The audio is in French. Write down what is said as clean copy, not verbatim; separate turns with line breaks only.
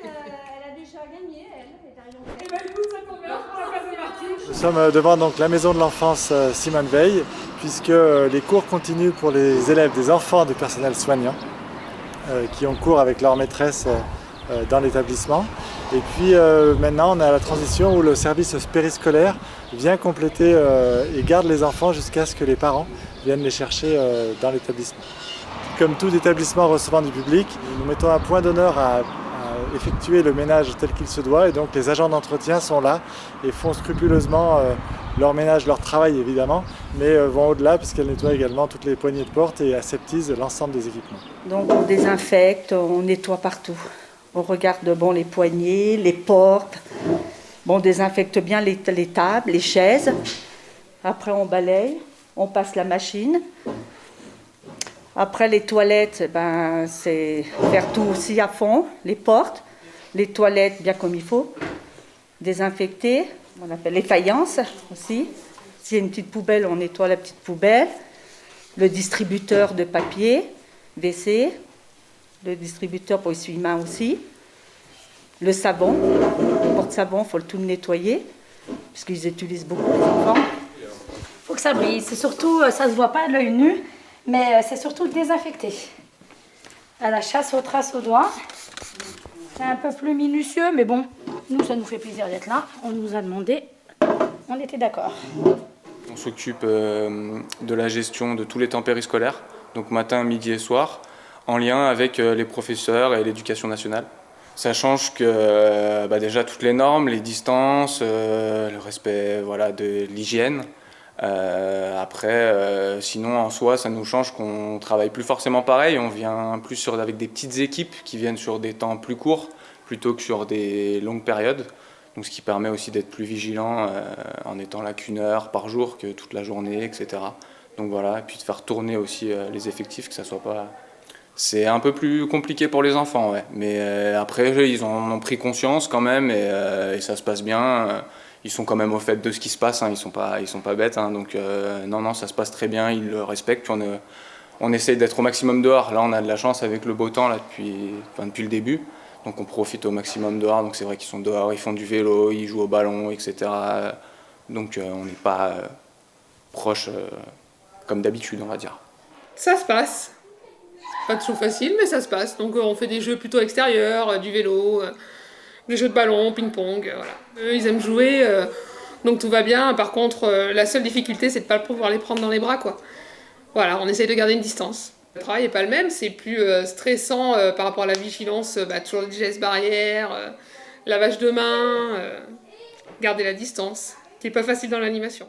Elle a déjà gagné, elle est arrivée.
Eh ben écoute, ça tombe bien, on va passer parti.
Nous sommes devant donc la maison de l'enfance Simone Veil, puisque les cours continuent pour les élèves des enfants du personnel soignant qui ont cours avec leur maîtresse dans l'établissement. Et puis maintenant on est à la transition où le service périscolaire vient compléter et garde les enfants jusqu'à ce que les parents viennent les chercher dans l'établissement. Comme tout établissement recevant du public, nous mettons un point d'honneur à effectuer le ménage tel qu'il se doit, et donc les agents d'entretien sont là et font scrupuleusement leur ménage, leur travail évidemment, mais vont au-delà puisqu'elles nettoient également toutes les poignées de porte et aseptisent l'ensemble des équipements.
Donc on désinfecte, on nettoie partout. On regarde les poignées, les portes. On désinfecte bien les tables, les chaises. Après on balaye, on passe la machine. Après les toilettes, c'est faire tout aussi à fond, les portes, les toilettes bien comme il faut, désinfecter, on appelle les faïences aussi. S'il y a une petite poubelle, on nettoie la petite poubelle, le distributeur de papier, WC, le distributeur pour essuie-mains aussi, le savon, le porte-savon, il faut tout le nettoyer, puisqu'ils utilisent beaucoup les enfants.
Il faut que ça brille, c'est surtout, ça se voit pas à l'œil nu, mais c'est surtout désinfecté. À la chasse aux traces aux doigts. C'est un peu plus minutieux, mais bon, nous, ça nous fait plaisir d'être là. On nous a demandé, on était d'accord.
On s'occupe de la gestion de tous les temps périscolaires, donc matin, midi et soir, en lien avec les professeurs et l'éducation nationale. Ça change que déjà toutes les normes, les distances, le respect de l'hygiène. Sinon en soi ça nous change qu'on travaille plus forcément pareil, on vient plus avec des petites équipes qui viennent sur des temps plus courts plutôt que sur des longues périodes, donc ce qui permet aussi d'être plus vigilant en étant là qu'1 heure par jour que toute la journée, etc. Donc voilà, et puis de faire tourner aussi les effectifs, que ça soit pas... C'est un peu plus compliqué pour les enfants, ouais. Mais après ils en ont pris conscience quand même et ça se passe bien. Ils sont quand même au fait de ce qui se passe, hein. Ils sont pas bêtes, hein. Donc non, ça se passe très bien, ils le respectent. On essaye d'être au maximum dehors. Là, on a de la chance avec le beau temps là, depuis le début. Donc on profite au maximum dehors. Donc c'est vrai qu'ils sont dehors, ils font du vélo, ils jouent au ballon, etc. Donc on n'est pas proche comme d'habitude, on va dire.
Ça se passe. Pas toujours facile, mais ça se passe. Donc on fait des jeux plutôt extérieurs, du vélo, des jeux de ballon, ping-pong, voilà. Eux, ils aiment jouer, donc tout va bien. Par contre, la seule difficulté, c'est de ne pas pouvoir les prendre dans les bras, quoi. Voilà, on essaye de garder une distance. Le travail n'est pas le même, c'est plus stressant par rapport à la vigilance, toujours les gestes barrières, lavage de mains, garder la distance, qui n'est pas facile dans l'animation.